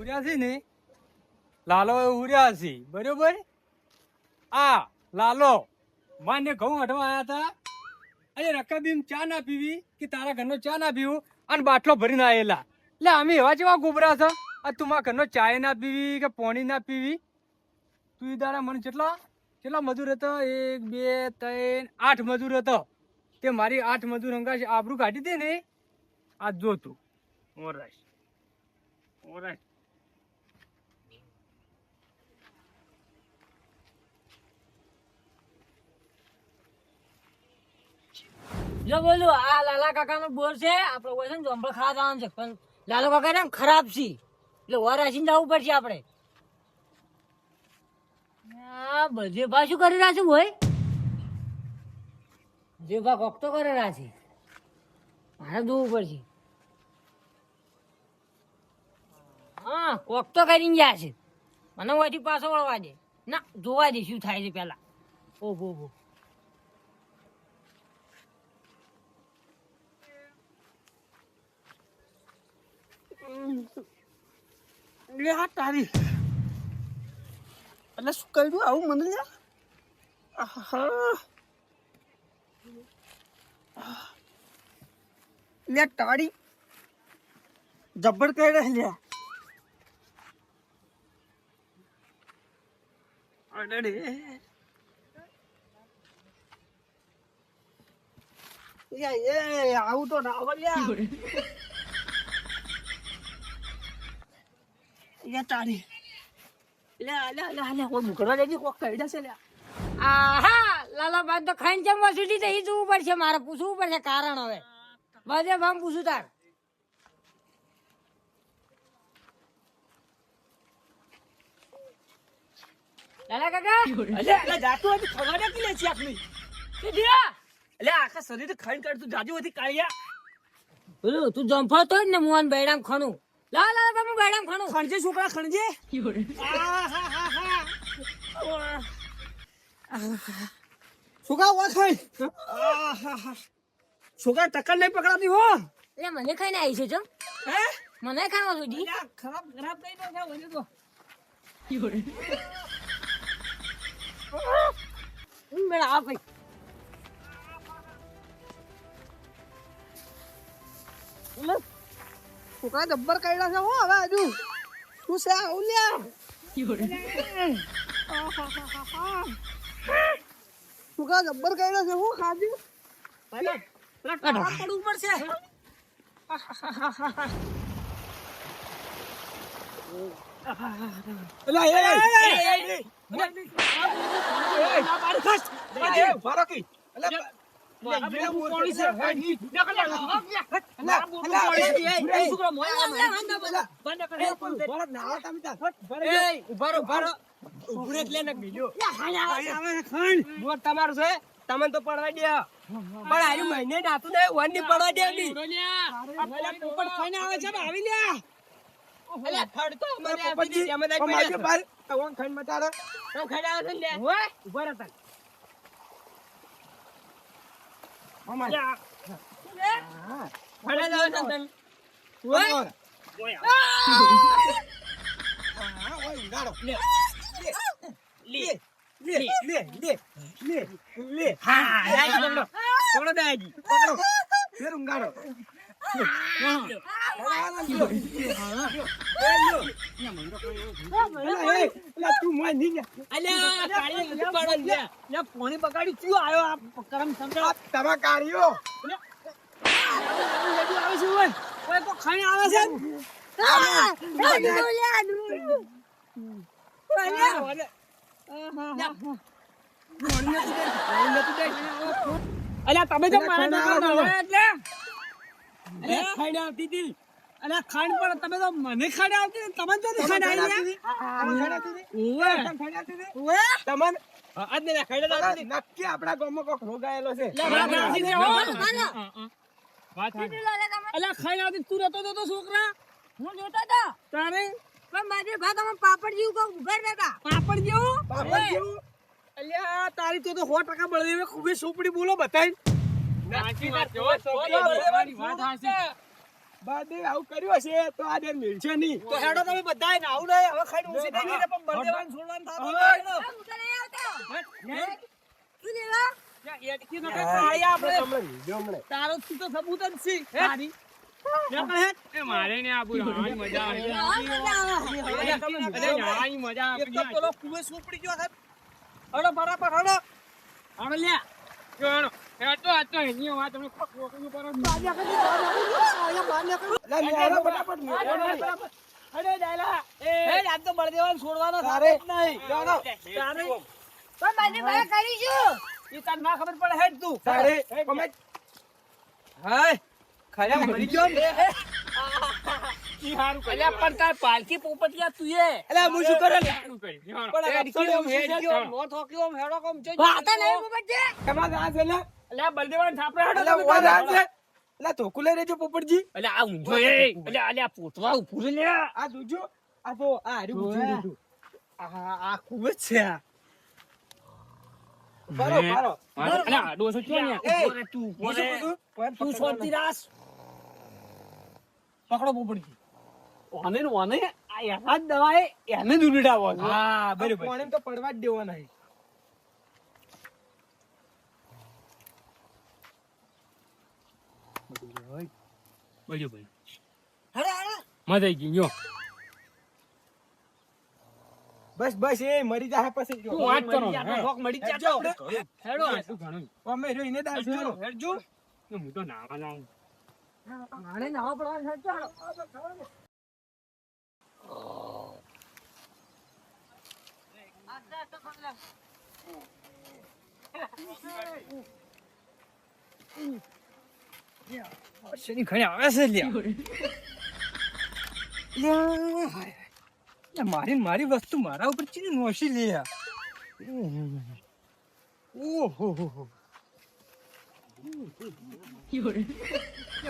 હુર્યા છે ને લાલો હુર્યા છે બરોબર. આ લાલો માન્ય ઘઉં હટવા આયા હતા અને રકાબીમ ચા ના પીવી કે તારા ઘરનો ચા ના પીવું અને બાટલો ભરીને આવેલા. એટલે અમે એવા જેવા ગોબરા છે આ તું મારા ઘરનો ચાય ના પીવી કે પાણી ના પીવી. તું ઈ દાડા મને કેટલા મજૂર હતો 1 2 3 8 મજૂર હતો તે મારી 8 મજૂર અંગાશ આબરૂ કાઢી દે ને આ જો તું. ઓરાઈટ જો બોલું આ લાલા કાકા નો બોર છે આપડે હોય છે ને જંભળ ખાવા જવાનું છે પણ લાલો કાકા ને ખરાબ છે એટલે વાર આસીને જવું પડશે આપડે. આ બધે ભા શું કરી રહ્યા છે ભાઈ? જે ભા કોક તો કરી રહ્યા છે મારે જોવું પડશે. હા કોક તો કરીને ગયા છે મને ઓથી પાછો વળવા દે ના જોવા દે શું થાય છે પેલા. ઓહો તારી એટલે શું કર્યું આવું મને લે તારી જબ્બર કરી રહ્યા આવું તો ના તારી લાલા બાદ તો ખાઈને જમવા સુધી તો એ જોવું પડશે મારે પૂછવું પડશે કારણ. હવે બધે ભામ પૂછું તાર. લાલા કાકા જાતું હતી ખબર નથી લે છે આપની એટલે આખા શરીર ખાઈને કાઢ તું જાજુ હતી કાળિયા. બોલું તું જંફળ તો જ ને મોહન બેડામ ખણું લાલા તમે બેડામ ખણું ખણજે છોકરા ખણજે છોકરા ખાઈ છોકરા ટક્કર નહીં પકડાતી હો. એટલે મને ખાઈને આવી છે ચમ હે મને ખાવા સુધી ખરાબ કઈ ન થાય વને તો મેળા આ ભાઈ છોકરા જબ્બર કાઢ્યા છે હો. હવે હજુ શું છે આવું લ્યા છોકરા જબ્બર કાઢ્યા છે હું ખાધું પડવું પડશે. તમારું છે તમે તો પડવા દે પણ આયુ મહિને નાતું ને વન ની પડવા દે પોપટ ખાઈને આવે છે આવી લ્યા. અલ્યા થડ તો મને આપી દે એમ દઈ પડે બાર ઓન ખાઈને મટાડો તો ખાઈ આવે છે લે ઓય ઉભા રહો તન અમાર હા ફળે જાવ તન ઓય ઓય હા ઓય ગાડો લે લે લે લે લે લે હા રાઈ પકડો પકડો દાજી પકડો ફેર ઉંગાડો પાણી બગાડી ચિયો આવ્યો આ કરમ સમજાવ તમા કાઢ્યો આવે છે ઓય ઓય તો ખાઈ આવે છે અલ્યા તમે તો મારા એટલે ખાઈને આવતી હતી અને ખાંડ પણ તમે તો મને ખાંડ આવતી તમે તો ખાંડ આવી તમને આજ ને ખાંડ આવતી નક્કી આપણા ગામમાં કોક રોગ આયેલો છે અલ્યા ખાંડ આવતી તું રહેતો તો છોકરા હું જોતો તો તારે પણ મારી ભા તમે પાપડ જેવું કહું ઉભર રહેતા પાપડ જેવું અલ્યા તારી તો 100% બળદેવે ખૂબે સોપડી બોલો બતાઈ બળદેવ આવું કર્યું હશે તો આજે મિલશે નહીં. તો હેડો તમે બધાય નાવું નહીં. હવે ખાઈને ઊંચી થઈ ગઈ છે, પણ બળદેવાને છોડવાનું થતું નહીં. આ હું તો નહીં આવતો. હે? શું લેવા? ત્યાં એટકી નો કંઈક પાડી આપણે. તારો તું તો સબૂત જ છે. તારી. મારે ને આબુ નાવાની મજા આવે આ મજા આવે. નાવાની મજા એક તો પેલો કુએ સોપડી ગયો સાહેબ. હળો બરાબર હળો. આવે લ્યા જોવાનો હેડો આ તો એની વાત તમને કોકનું પર અરે ડાયલા એ આજ તો બળદેવાને છોડવાનો તારે નહીં જાનો તારે પણ બાજુ ભાઈ કરીશું. ઈ તને ના ખબર પડે હેડ તું તારે કમે હાય ખરા મરી ગયો ને ઈ હારું કરી અલ્યા પણ તાર પાલકી પોપટિયા તું એ અલ્યા હું શું કરે હારું કરી જોવાનો પણ હેડ ગયો નો થોક્યો હેડો કોમ છે વાતા નહીં પોપટ છે. કમા આ છે ને અલ્યા બલદેવાન થાપડે હેડો અલ્યા ઉભા થા છે અલ્યા ધોકું લઈ રેજો પોપટજી અલ્યા આ ઊંધો એ અલ્યા અલ્યા પોતવા ઉભું લે આ જોજો આ તો આ હારી ઉભી દીધું આ ખૂબ જ છે આ બારો બારો અલ્યા ડોસો ક્યાં ને એ, તું હું શું કીધું? તું શાંતિ રાખ. પકડો પોપડજી ઓને ને ઓને આ એના જ દવાએ એને જ ઉલટાવો છે. હા બરોબર ઓને તો પડવા જ દેવાના છે. બરોબર હળો હળો. મજા આવી ગઈ જો બસ બસ એ મરી જાય પછી જો. તું વાત કરો. મરી જાય, રોક મરી જાય હેડજો. આપણે. હેડો તું ઘણું અમે રહ્યો એને દાલ છે. હેડજો હું તો નાવા લાવું મારે નવા પડવાનું છે. ચાલો. શની ઘણી આવે છે લ્યા મારી વસ્તુ મારા ઉપર ચીને નોશી લે ઓહો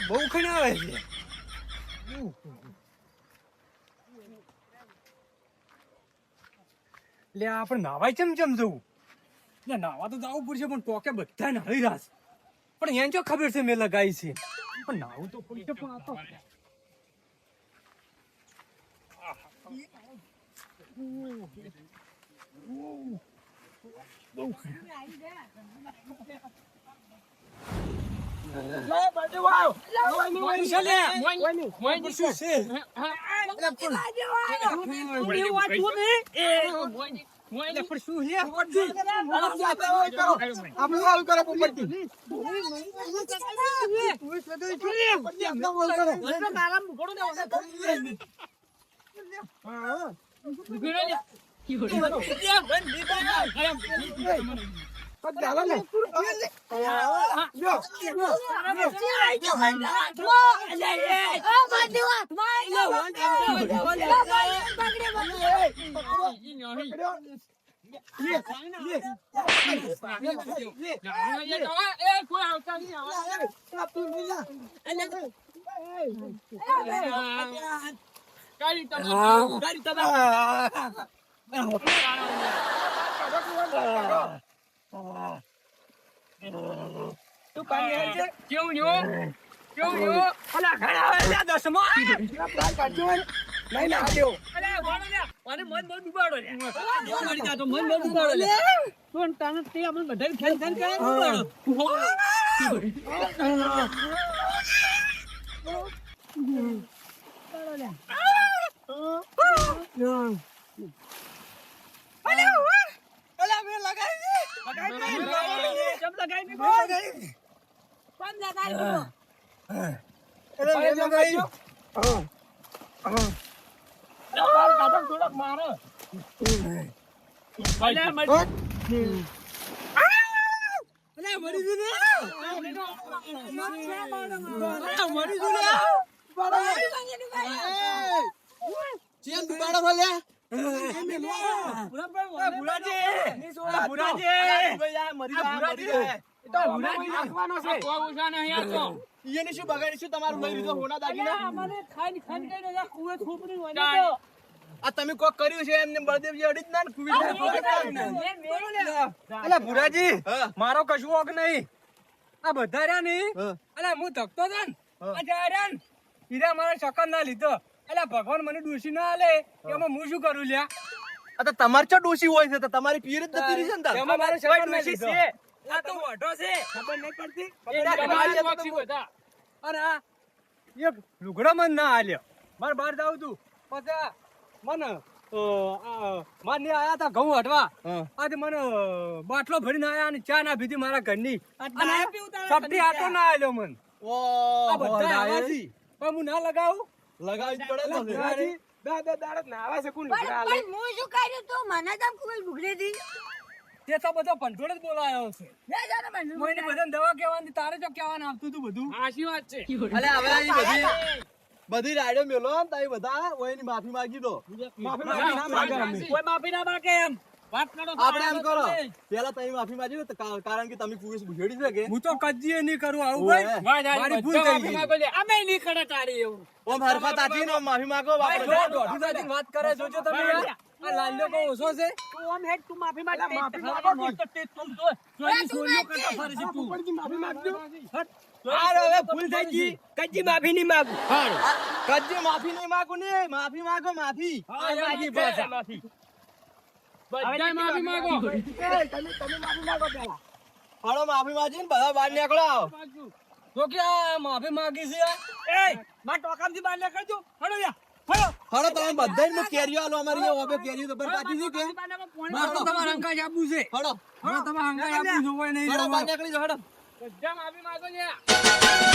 બહુ ઘણી આવે છે લે આપણે નાવાય ચમ જવું લે નાવા તો જવું પડશે પણ ટોકે બધા નાવી રહ્યા છે પણ એને જો ખબર છે મેં લગાઈ છે પણ નાવું તો પડશે પણ આ તો તું પાણી આવે છે? કેવું જો અલા ઘણા આવે છે, દસમા. પ્લાન કાઢજો ને. લઈને આવ્યો. અને મન બહુ ડુબાડો લે મરી જા તો મન બહુ દુખાડે લે. પણ તાને તે આપણે બધાને ખેલ ખેલ કરે ડુબાડો અલા મેં લગાવી છે. જબ લગાઈ ને કોણ લગાવ્યું? અરે મેં લગાવી છે. બાલ કાઢો થોડોક મારો અલ્યા મરી અલા મરી ગયું ને. અલા મરી ગયું ને. ચેમ દુબાડો બોલ્યા? એને શું બગાડીશું તમારું લઈ લીધો હોના દાગીના? આ તમે કોક કર્યું છે એમને બળદેવજી અડી જ ના ને કુવી અલા ભુરાજી હા. મારો કશું ઓક નહીં આ બધા રહ્યા નહીં હા. અલા હું ધકતો હતો ને આ જા રહ્યા ને હીરા મારા શકન ના લીધો એટલે ભગવાન મને ડોશી ના આલે એમાં હું શું કરું લ્યા આ તો તમારે ચો ડોશી હોય છે તો તમારી પીર જ જતી રહી છે ને તાર. એમાં મારે શકન ના ડોશી લીધો છે. આ તો ઓઢો છે ખબર નહીં પડતી અને આ એક લુગડો મને ના આલ્યો મારે બહાર જાવ તું પછી મને માર ને આયા તા ઘઉં હટવા હા. આજે મને બાટલો ભરીને આયા અને ચા ના પીધી મારા ઘરની ના પીવું તારા સપટી આટો ના આલ્યો મને આ બધા ઓહો, આવાથી પણ હું ના લગાવું લગાવી જ પડે ને પછી. લગાવી. દાદા દાડત નાવા છે કોણ પણ લુગડા આલે? પણ હું શું કર્યું તું મને તો કોઈ બુગડી દી તે તો બધો ભંડોળ જ બોલાયો છે લે જાને મને મોઈને બધાને દવા કહેવાની તારે જો કહેવાનું આવતું તું બધું અલે હવે આ બધી રાઈડો મેલો ને તાઈ બધા ઓયની માફી માંગી દો. માફી માંગી ના માંગે અમે. કોઈ માફી ના માંગે એમ વાત કરો આપણે એમ કરો પેલા તમે માફી માંગી દો તો કારણ કે તમે કુવેસ બુજેડી છે કે હું તો કજીએ નહીં કરું આવું ઓવે. ભાઈ મારી ભૂલ થઈ ગઈ અમે નહીં કરે તારી એવું ઓમ હરખત આથી ને ઓમ માફી માંગો ભાઈ, બાપરે. જો દોઢી જાતિની વાત કરે જોજો તમે યાર. આ લાલ્યો બહુ ઓછો છે તું આમ હેડ તું માફી માંગ માફી માંગો તો તે તું જો જોઈની છોડીઓ કરતા ફરે છે તું માફી માંગજો હાર હવે ભૂલ થઈ ગઈ કજી માફી નહીં માંગુ કજ્જી માફી નહીં માંગો ને માફી માંગો માફી. હા માંગી પાછા માફી બધાય માફી માંગો તમે માફી માંગો પેલા હાલો માફી માંગીને બધા બહાર નીકળો. તો કે આ માફી માંગી છે આ? એ માં ટોકામથી બહાર નીકળજો હળો યા હળો હાલો તમે બધાય કેરીઓ આલો અમારી અહીંયા ઓબે કેરીઓ તો બરબાદ થઈ ગઈ કે મારે તો તમારે હંકાજ આપવું છે હાલો મારે તમારે હંકાજ આપવું છે, હોય નહીં હાલો જવાનું. બહાર નીકળી જાઓ હાલો. બધા માફી માંગો યા